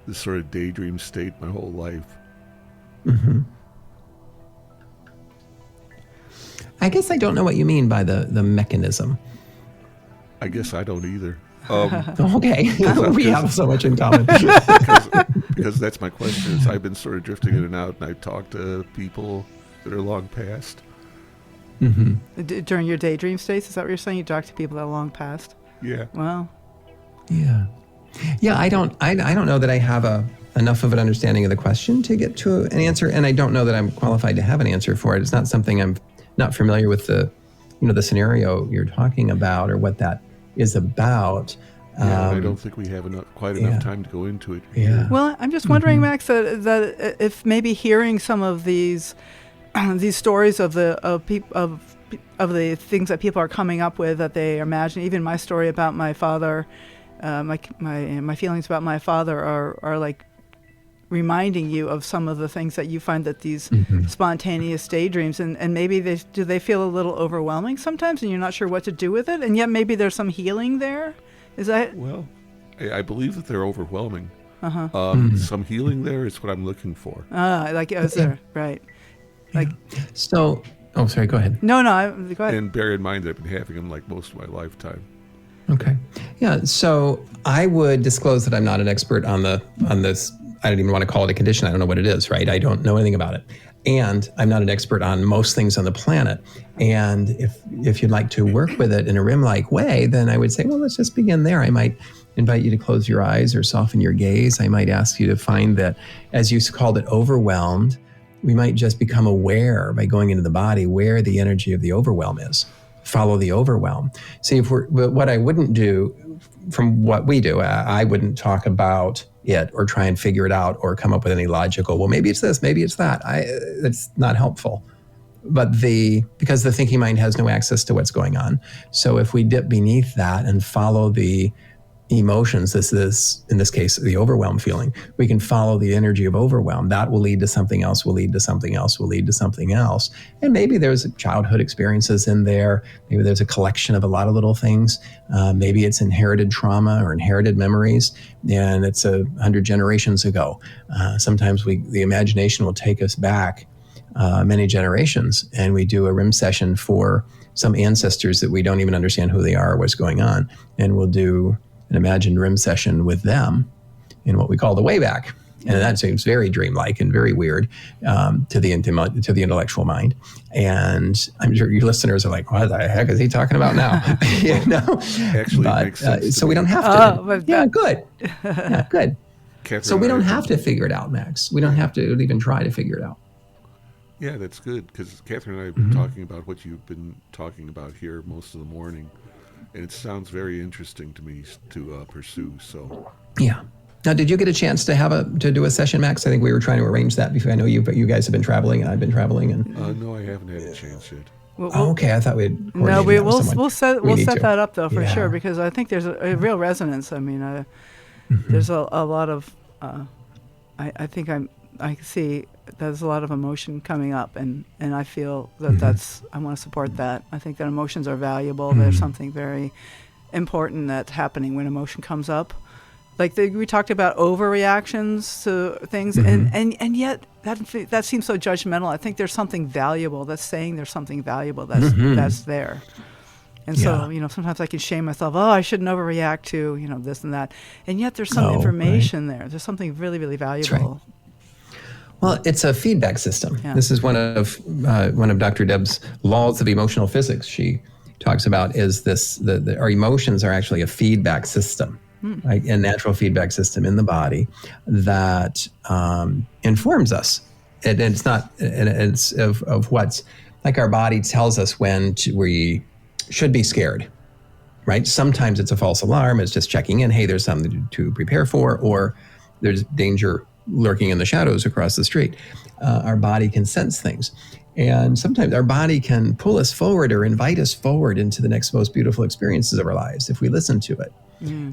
this sort of daydream state my whole life. Mm-hmm. I guess I don't know what you mean by the mechanism. I guess I don't either. Okay, we have so much in common. because that's my question. Is I've been sort of drifting in and out, and I talk to people that are long past. Mm-hmm. During your daydream states, is that what you're saying? You talk to people that are long past? Yeah. Wow. Yeah. I don't know that I have enough of an understanding of the question to get to an answer, and I don't know that I'm qualified to have an answer for it. It's not something I'm not familiar with the scenario you're talking about or what that is about. Yeah, I don't think we have quite enough time to go into it. Yeah. Well, I'm just wondering, Max, that if maybe hearing some of these stories of the things that people are coming up with that they imagine, even my story about my father, my feelings about my father are like reminding you of some of the things that you find that these spontaneous daydreams, and maybe do they feel a little overwhelming sometimes, and you're not sure what to do with it, and yet maybe there's some healing there. Is that? Well, I believe that they're overwhelming. Some healing there is what I'm looking for. There, right? Like, so. Oh, sorry. Go ahead. No, go ahead. And bear in mind that I've been having them like most of my lifetime. Okay. Yeah. So I would disclose that I'm not an expert on this. I don't even want to call it a condition. I don't know what it is, right? I don't know anything about it. And I'm not an expert on most things on the planet. And if you'd like to work with it in a rim-like way, then I would say, well, let's just begin there. I might invite you to close your eyes or soften your gaze. I might ask you to find that, as you called it, overwhelmed. We might just become aware by going into the body where the energy of the overwhelm is. Follow the overwhelm. See, what I wouldn't do from what we do, I wouldn't talk about it or try and figure it out or come up with any logical, well, maybe it's this, maybe it's that. It's not helpful. But because the thinking mind has no access to what's going on. So if we dip beneath that and follow the emotions, this is, in this case, the overwhelm feeling, we can follow the energy of overwhelm. That will lead to something else, will lead to something else, will lead to something else. And maybe there's childhood experiences in there. Maybe there's a collection of a lot of little things. Maybe it's inherited trauma or inherited memories, and it's 100 generations ago. Sometimes the imagination will take us back many generations, and we do a RIM session for some ancestors that we don't even understand who they are or what's going on, and we'll do an imagined RIM session with them in what we call the Wayback. And that seems very dreamlike and very weird to the intellectual mind. And I'm sure your listeners are like, "What the heck is he talking about now?" Actually, it makes sense so we don't have to. Good. Yeah, good. Catherine, so we don't have to figure it out, Max. We don't have to even try to figure it out. Yeah, that's good, because Catherine and I have been talking about what you've been talking about here most of the morning, and it sounds very interesting to me to pursue. So yeah. Now, did you get a chance to do a session, Max? I think we were trying to arrange that before. I know you guys have been traveling, and I've been traveling. And no, I haven't had a chance yet. Okay, I thought we'd. No, we'll set that up though for sure, because I think there's a real resonance. I mean, there's a lot of. I see there's a lot of emotion coming up, and I feel that I want to support that. I think that emotions are valuable. There's something very important that's happening when emotion comes up. Like we talked about overreactions to things, and yet that seems so judgmental. I think there's something valuable that's saying there's something valuable that's there. And so, sometimes I can shame myself. Oh, I shouldn't overreact to, this and that. And yet there's some information there. There's something really, really valuable. Right. Well, it's a feedback system. Yeah. This is one of Dr. Deb's laws of emotional physics. She talks about is this, our emotions are actually a feedback system. Right, a natural feedback system in the body that informs us. It's not. It's of what's like our body tells us when we should be scared. Right. Sometimes it's a false alarm. It's just checking in. Hey, there's something to prepare for, or there's danger lurking in the shadows across the street. Our body can sense things. And sometimes our body can pull us forward or invite us forward into the next most beautiful experiences of our lives if we listen to it.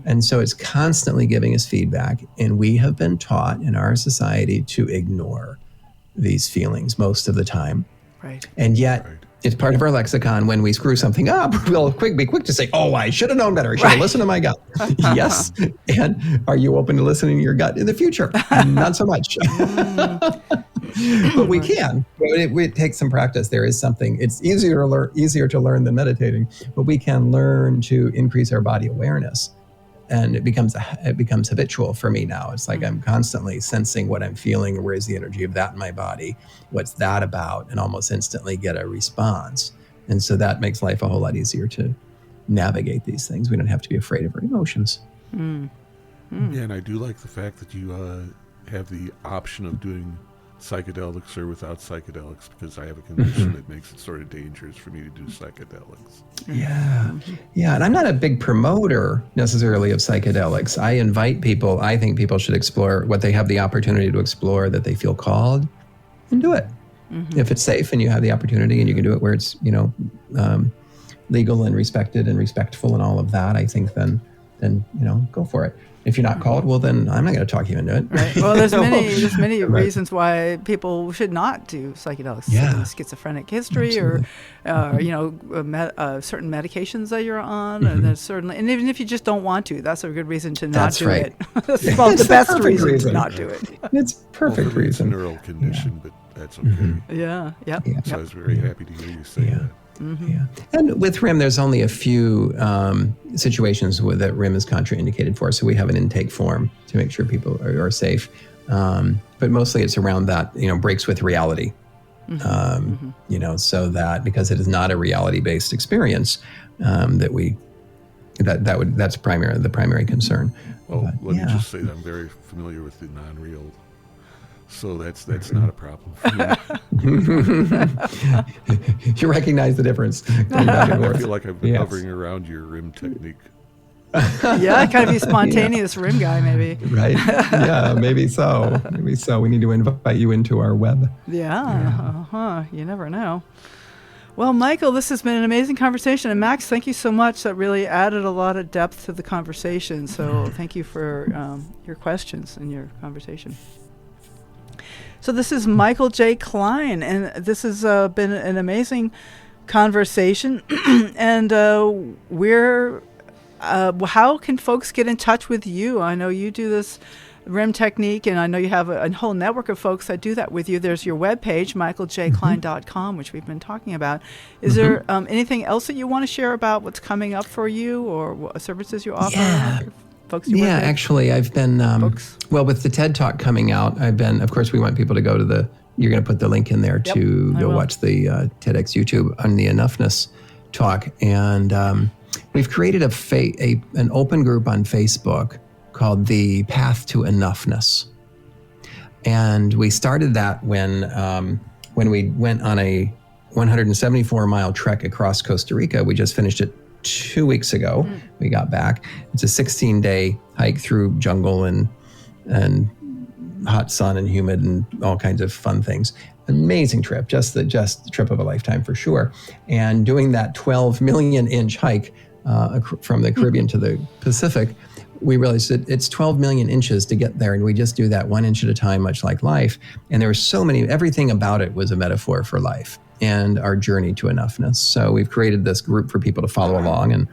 And so it's constantly giving us feedback. And we have been taught in our society to ignore these feelings most of the time. Right. And yet it's part of our lexicon. When we screw something up, we'll be quick to say, oh, I should have known better. I should have listened to my gut. Yes. And are you open to listening to your gut in the future? Not so much. But we can. It takes some practice. There is something. It's easier to learn than meditating. But we can learn to increase our body awareness. And it becomes habitual for me now. It's like I'm constantly sensing what I'm feeling. Where's the energy of that in my body? What's that about? And almost instantly get a response. And so that makes life a whole lot easier to navigate these things. We don't have to be afraid of our emotions. Yeah, and I do like the fact that you have the option of doing psychedelics or without psychedelics, because I have a condition that makes it sort of dangerous for me to do psychedelics. Yeah, and I'm not a big promoter necessarily of psychedelics. I invite people. I think people should explore what they have the opportunity to explore, that they feel called, and do it. If it's safe and you have the opportunity and you can do it where it's legal and respected and respectful and all of that, I think then go for it. If you're not called, well, then I'm not going to talk you into it. Right. Well, there's many reasons why people should not do psychedelics. Yeah. Schizophrenic history, Absolutely. or certain medications that you're on, and there's certainly, and even if you just don't want to, that's a good reason to not do it. That's about the best reason to not do it. It's perfect reason. It's a neural condition, but that's okay. Yeah. So I was very happy to hear you say that. Yeah. And with RIM, there's only a few situations that RIM is contraindicated for. So we have an intake form to make sure people are safe. But mostly it's around that, breaks with reality. So that because it is not a reality-based experience, that's the primary concern. Well, let me just say that I'm very familiar with the non-real. So that's not a problem for me. You recognize the difference. I feel like I've been hovering around your RIM technique. Yeah, kind of be spontaneous RIM guy, maybe. Right. Yeah, maybe so. We need to invite you into our web. Yeah. You never know. Well, Michael, this has been an amazing conversation. And Max, thank you so much. That really added a lot of depth to the conversation. So thank you for your questions and your conversation. So this is Michael J. Kline, and this has been an amazing conversation. And how can folks get in touch with you? I know you do this REM technique, and I know you have a whole network of folks that do that with you. There's your webpage, michaeljkline.com, which we've been talking about. Is there anything else that you want to share about what's coming up for you or what services you offer? Yeah. Folks you work with? Actually, I've been, with the TED Talk coming out, of course, we want people to go to you're going to put the link in there to go watch the TEDx YouTube on the Enoughness Talk. And we've created an open group on Facebook called The Path to Enoughness. And we started that when we went on a 174-mile trek across Costa Rica. We just finished it 2 weeks ago. We got back. It's a 16-day hike through jungle and hot sun and humid and all kinds of fun things. Amazing trip, just the trip of a lifetime for sure. And doing that 12 million inch hike from the Caribbean to the Pacific, we realized that it's 12 million inches to get there, and we just do that 1 inch at a time, much like life. And there were everything about it was a metaphor for life and our journey to enoughness. So we've created this group for people to follow along, and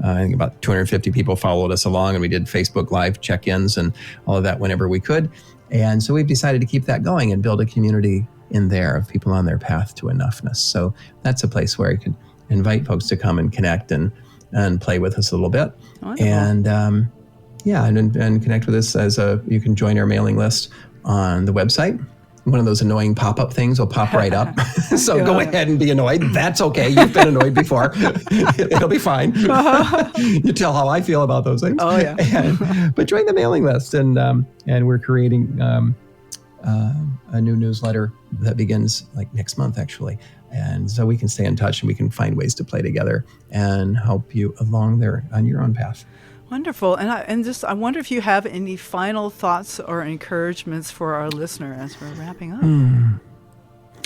I think about 250 people followed us along, and we did Facebook Live check-ins and all of that whenever we could. And so we've decided to keep that going and build a community in there of people on their path to enoughness. So that's a place where I could invite folks to come and connect and play with us a little bit. Wonderful. And and connect with us you can join our mailing list on the website. One of those annoying pop-up things will pop right up. So go ahead and be annoyed. That's okay. You've been annoyed before. It'll be fine. You tell how I feel about those things. Oh, yeah. But join the mailing list. And we're creating a new newsletter that begins like next month, actually. And so we can stay in touch and we can find ways to play together and help you along there on your own path. Wonderful. And I wonder if you have any final thoughts or encouragements for our listener as we're wrapping up.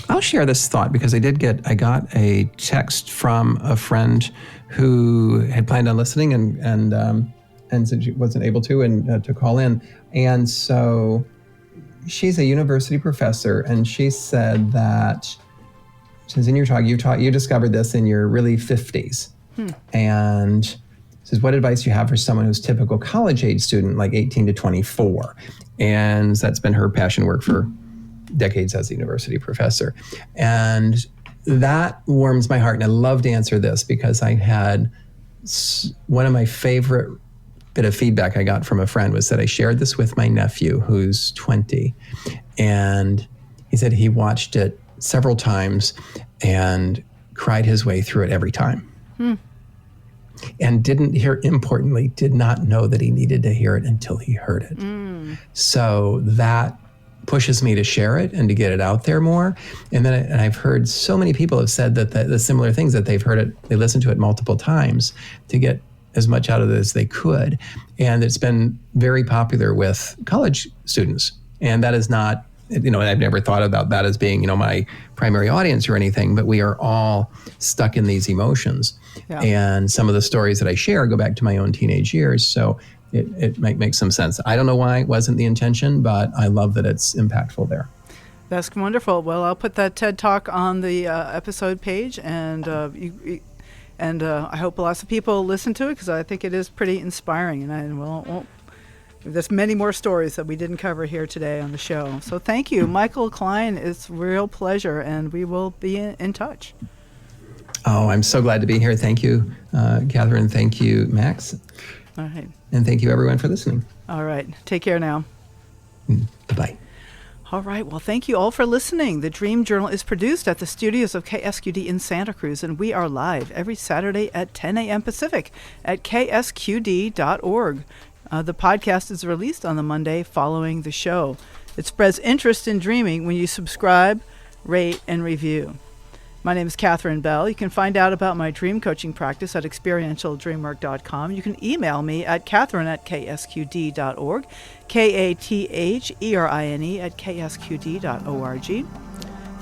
I'll share this thought because I got a text from a friend who had planned on listening and said she wasn't able to call in. And so she's a university professor, and she said that, since in your talk, you discovered this in your really 50s. And says, what advice do you have for someone who's typical college-age student, like 18 to 24? And that's been her passion work for decades as a university professor. And that warms my heart. And I love to answer this because I had one of my favorite bit of feedback I got from a friend was that I shared this with my nephew, who's 20. And he said he watched it several times and cried his way through it every time. And did not know that he needed to hear it until he heard it. So that pushes me to share it and to get it out there more. And then I've heard so many people have said that the similar things, that they've heard it, they listened to it multiple times to get as much out of it as they could. And it's been very popular with college students. And that is not, I've never thought about that as being, my primary audience or anything, but we are all stuck in these emotions. Yeah. And some of the stories that I share go back to my own teenage years. So it might make some sense. I don't know why it wasn't the intention, but I love that it's impactful there. That's wonderful. Well, I'll put that TED Talk on the episode page, and I hope lots of people listen to it because I think it is pretty inspiring. And there's many more stories that we didn't cover here today on the show. So thank you, Michael Kline. It's a real pleasure, and we will be in touch. Oh, I'm so glad to be here. Thank you, Catherine. Thank you, Max. All right. And thank you, everyone, for listening. All right. Take care now. Bye-bye. All right. Well, thank you all for listening. The Dream Journal is produced at the studios of KSQD in Santa Cruz, and we are live every Saturday at 10 a.m. Pacific at ksqd.org. The podcast is released on the Monday following the show. It spreads interest in dreaming when you subscribe, rate, and review. My name is Catherine Bell. You can find out about my dream coaching practice at experientialdreamwork.com. You can email me at catherine@ksqd.org, KATHERINE@ksqd.org.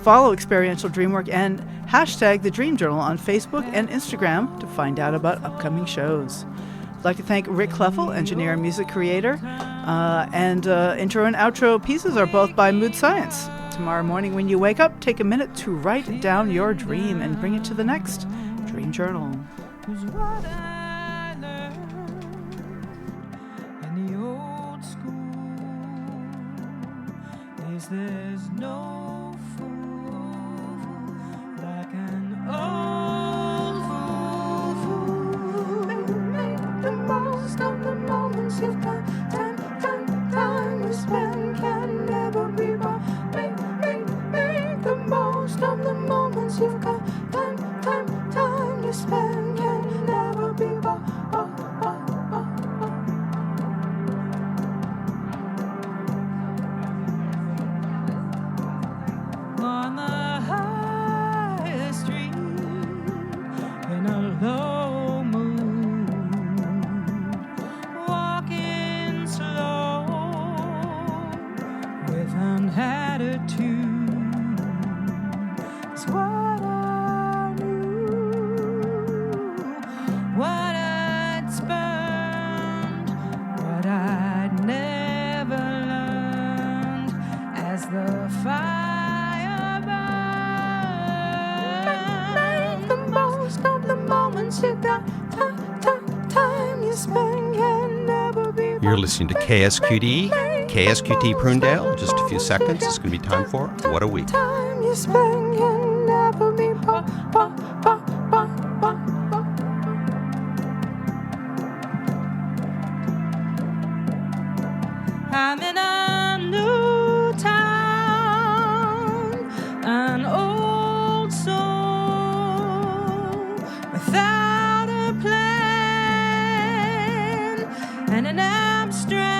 Follow Experiential Dreamwork and hashtag The Dream Journal on Facebook and Instagram to find out about upcoming shows. I'd like to thank Rick Kleffel, engineer and music creator, and intro and outro pieces are both by Mood Science. Tomorrow morning when you wake up, take a minute to write down your dream and bring it to the next Dream Journal. In the old school. 'cause there's no fool like an old fool. Make the most of the moments you've got. Time you spend can never be bought. Make the most of the moments you've got. Time you spend can never be bought. On the high street in a low mood, walking slow with an attitude is what I knew, what I'd spurned, what I'd never learned as the fire burned. Make the most of the moments you got. Time you spend can never be. You're listening to KSQD, KSQT Prunedale. Just a few seconds. It's going to be time for What a Week. Time you spend can never be. I'm in a new town, an old soul without a plan and an abstract